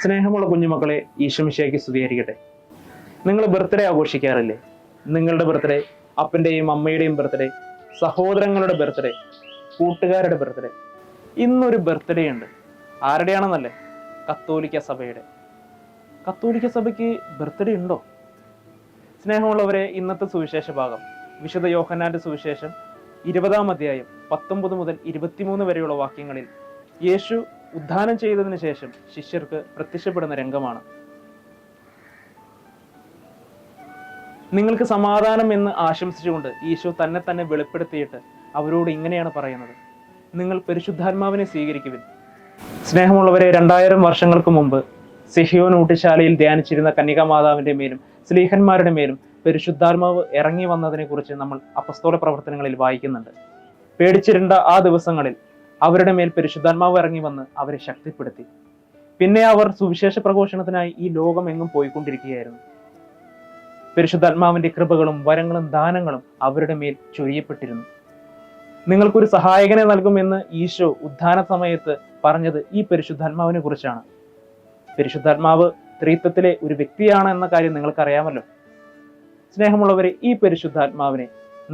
സ്നേഹമുള്ള കുഞ്ഞുമക്കളെ, ഈശോമിശിഹായ്ക്ക് സ്തുതിയായിരിക്കട്ടെ. നിങ്ങൾ ബർത്ത്ഡേ ആഘോഷിക്കാറില്ലേ? നിങ്ങളുടെ ബർത്ത്ഡേ, അപ്പൻ്റെയും അമ്മയുടെയും ബർത്ത്ഡേ, സഹോദരങ്ങളുടെ ബർത്ത്ഡേ, കൂട്ടുകാരുടെ ബർത്ത്ഡേ. ഇന്നൊരു ബർത്ത്ഡേ ഉണ്ട്. ആരുടെയാണെന്നല്ലേ? കത്തോലിക്ക സഭയുടെ. കത്തോലിക്ക സഭയ്ക്ക് ബർത്ത്ഡേ ഉണ്ടോ? സ്നേഹമുള്ളവരെ, ഇന്നത്തെ സുവിശേഷ ഭാഗം വിശുദ്ധ യോഹന്നാന്റെ സുവിശേഷം 20-ാം അധ്യായം 19 മുതൽ 23 വരെയുള്ള വാക്യങ്ങളിൽ യേശു ഉദ്ധാനം ചെയ്തതിനു ശേഷം ശിഷ്യർക്ക് പ്രത്യക്ഷപ്പെടുന്ന രംഗമാണ്. നിങ്ങൾക്ക് സമാധാനം എന്ന് ആശംസിച്ചുകൊണ്ട് ഈശോ തന്നെ വെളിപ്പെടുത്തിയിട്ട് അവരോട് ഇങ്ങനെയാണ് പറയുന്നത്: നിങ്ങൾ പരിശുദ്ധാത്മാവിനെ സ്വീകരിക്കുവിൻ. സ്നേഹമുള്ളവരെ, 2000 വർഷങ്ങൾക്ക് മുമ്പ് സിഹിയോൻ ഊട്ടിശാലയിൽ ധ്യാനിച്ചിരുന്ന കന്യകാമാതാവിന്റെ മേലും സ്ലീഹന്മാരുടെ മേലും പരിശുദ്ധാത്മാവ് ഇറങ്ങി വന്നതിനെ കുറിച്ച് നമ്മൾ അപ്പസ്തോല പ്രവർത്തനങ്ങളിൽ വായിക്കുന്നുണ്ട്. പേടിച്ചിരുണ്ട ആ ദിവസങ്ങളിൽ അവരുടെ മേൽ പരിശുദ്ധാത്മാവ് ഇറങ്ങി വന്ന് അവരെ ശക്തിപ്പെടുത്തി. പിന്നെ അവർ സുവിശേഷ പ്രഘോഷണത്തിനായി ഈ ലോകം എങ്ങും പോയിക്കൊണ്ടിരിക്കുകയായിരുന്നു. പരിശുദ്ധാത്മാവിന്റെ കൃപകളും വരങ്ങളും ദാനങ്ങളും അവരുടെ മേൽ ചൊരിയപ്പെട്ടിരുന്നു. നിങ്ങൾക്കൊരു സഹായകനെ നൽകുമെന്ന് ഈശോ ഉദ്ധാന സമയത്ത് പറഞ്ഞത് ഈ പരിശുദ്ധാത്മാവിനെ കുറിച്ചാണ്. പരിശുദ്ധാത്മാവ് ത്രിത്വത്തിലെ ഒരു വ്യക്തിയാണ് എന്ന കാര്യം നിങ്ങൾക്കറിയാമല്ലോ. സ്നേഹമുള്ളവരെ, ഈ പരിശുദ്ധാത്മാവിനെ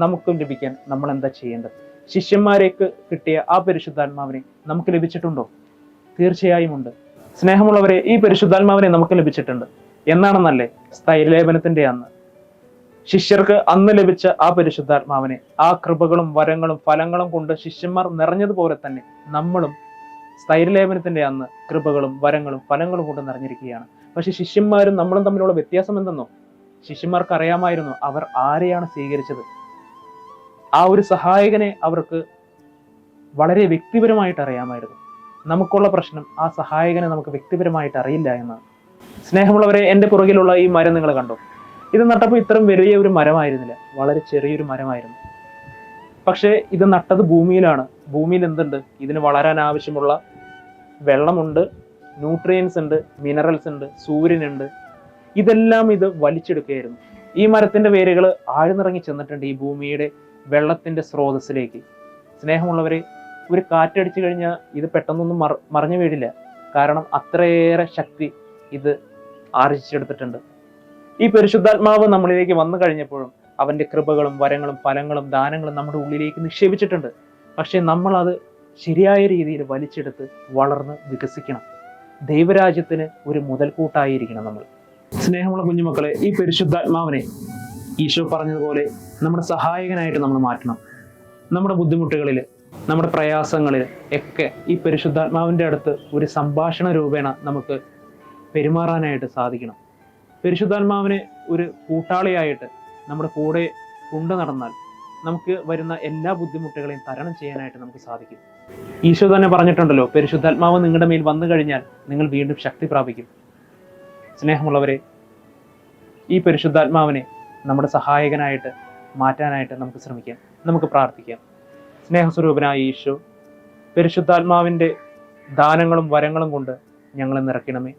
നമുക്കും ലഭിക്കാൻ നമ്മൾ എന്താ ചെയ്യേണ്ടത്? ശിഷ്യന്മാരേക്ക് കിട്ടിയ ആ പരിശുദ്ധാത്മാവിനെ നമുക്ക് ലഭിച്ചിട്ടുണ്ടോ? തീർച്ചയായും ഉണ്ട്. സ്നേഹമുള്ളവരെ, ഈ പരിശുദ്ധാത്മാവിനെ നമുക്ക് ലഭിച്ചിട്ടുണ്ട്. എന്നാണെന്നല്ലേ? സ്ഥൈര്യലേപനത്തിന്റെ അന്ന് ശിഷ്യർക്ക് അന്ന് ലഭിച്ച ആ പരിശുദ്ധാത്മാവിനെ, ആ കൃപകളും വരങ്ങളും ഫലങ്ങളും കൊണ്ട് ശിഷ്യന്മാർ നിറഞ്ഞതുപോലെ തന്നെ നമ്മളും സ്ഥൈര്യലേപനത്തിന്റെ അന്ന് കൃപകളും വരങ്ങളും ഫലങ്ങളും കൊണ്ട് നിറഞ്ഞിരിക്കുകയാണ്. പക്ഷെ ശിഷ്യന്മാരും നമ്മളും തമ്മിലുള്ള വ്യത്യാസം എന്തെന്നോ? ശിഷ്യന്മാർക്ക് അറിയാമായിരുന്നു അവർ ആരെയാണ് സ്വീകരിച്ചത്. ആ ഒരു സഹായകനെ അവർക്ക് വളരെ വ്യക്തിപരമായിട്ട് അറിയാമായിരുന്നു. നമുക്കുള്ള പ്രശ്നം ആ സഹായകനെ നമുക്ക് വ്യക്തിപരമായിട്ട് അറിയില്ല എന്നാണ്. സ്നേഹമുള്ളവരെ, എൻ്റെ പുറകിലുള്ള ഈ മരം നിങ്ങൾ കണ്ടോ? ഇത് നട്ടപ്പോൾ ഇത്രയും വലിയ ഒരു മരമായിരുന്നില്ല, വളരെ ചെറിയൊരു മരമായിരുന്നു. പക്ഷേ ഇത് നട്ടത് ഭൂമിയിലാണ്. ഭൂമിയിൽ എന്തുണ്ട്? ഇതിന് വളരാൻ ആവശ്യമുള്ള വെള്ളമുണ്ട്, ന്യൂട്രിയൻസ് ഉണ്ട്, മിനറൽസ് ഉണ്ട്, സൂര്യനുണ്ട്. ഇതെല്ലാം ഇത് വലിച്ചെടുക്കുകയായിരുന്നു. ഈ മരത്തിന്റെ വേരുകൾ ആഴ്ന്നിറങ്ങി ചെന്നിട്ടുണ്ട് ഈ ഭൂമിയുടെ വെള്ളത്തിന്റെ സ്രോതസ്സിലേക്ക്. സ്നേഹമുള്ളവരെ, ഒരു കാറ്റടിച്ചു കഴിഞ്ഞാൽ ഇത് പെട്ടെന്നൊന്നും മറിഞ്ഞു വീഴില്ല. കാരണം അത്രയേറെ ശക്തി ഇത് ആർജിച്ചെടുത്തിട്ടുണ്ട്. ഈ പരിശുദ്ധാത്മാവ് നമ്മളിലേക്ക് വന്നു കഴിഞ്ഞപ്പോഴും അവന്റെ കൃപകളും വരങ്ങളും ഫലങ്ങളും ദാനങ്ങളും നമ്മുടെ ഉള്ളിലേക്ക് നിക്ഷേപിച്ചിട്ടുണ്ട്. പക്ഷെ നമ്മൾ അത് ശരിയായ രീതിയിൽ വലിച്ചെടുത്ത് വളർന്ന് വികസിക്കണം. ദൈവരാജ്യത്തിന് ഒരു മുതൽക്കൂട്ടായിരിക്കണം നമ്മൾ. സ്നേഹമുള്ള കുഞ്ഞുമക്കളെ, ഈ പരിശുദ്ധാത്മാവിനെ ഈശോ പറഞ്ഞതുപോലെ നമ്മുടെ സഹായകനായിട്ട് നമ്മൾ മാറ്റണം. നമ്മുടെ ബുദ്ധിമുട്ടുകളിൽ, നമ്മുടെ പ്രയാസങ്ങളിൽ ഒക്കെ ഈ പരിശുദ്ധാത്മാവിൻ്റെ അടുത്ത് ഒരു സംഭാഷണ രൂപേണ നമുക്ക് പെരുമാറാനായിട്ട് സാധിക്കണം. പരിശുദ്ധാത്മാവിനെ ഒരു കൂട്ടാളിയായിട്ട് നമ്മുടെ കൂടെ കൊണ്ടു നടന്നാൽ നമുക്ക് വരുന്ന എല്ലാ ബുദ്ധിമുട്ടുകളെയും തരണം ചെയ്യാനായിട്ട് നമുക്ക് സാധിക്കും. ഈശോ തന്നെ പറഞ്ഞിട്ടുണ്ടല്ലോ, പരിശുദ്ധാത്മാവ് നിങ്ങളുടെ മേൽ വന്നു കഴിഞ്ഞാൽ നിങ്ങൾ വീണ്ടും ശക്തി പ്രാപിക്കും. സ്നേഹമുള്ളവരെ, ഈ പരിശുദ്ധാത്മാവിനെ നമ്മുടെ സഹായകനായിട്ട് മാറ്റാനായിട്ട് നമുക്ക് ശ്രമിക്കാം. നമുക്ക് പ്രാർത്ഥിക്കാം. സ്നേഹസ്വരൂപനായ ഈശോ, പരിശുദ്ധാത്മാവിൻ്റെ ദാനങ്ങളും വരങ്ങളും കൊണ്ട് ഞങ്ങളെ നിറയ്ക്കണമേ.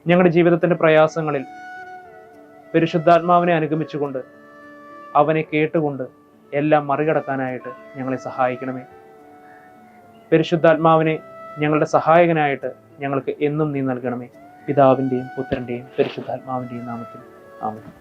ഞങ്ങളുടെ ജീവിതത്തിൻ്റെ പ്രയാസങ്ങളിൽ പരിശുദ്ധാത്മാവിനെ അനുഗമിച്ചുകൊണ്ട് അവനെ കേട്ടുകൊണ്ട് എല്ലാം മറികടക്കാനായിട്ട് ഞങ്ങളെ സഹായിക്കണമേ. പരിശുദ്ധാത്മാവിനെ ഞങ്ങളുടെ സഹായകനായിട്ട് ഞങ്ങൾക്ക് എന്നും നീ നൽകണമേ. പിതാവിൻ്റെയും പുത്രൻ്റെയും പരിശുദ്ധാത്മാവിൻ്റെയും നാമത്തിൽ ആമേൻ.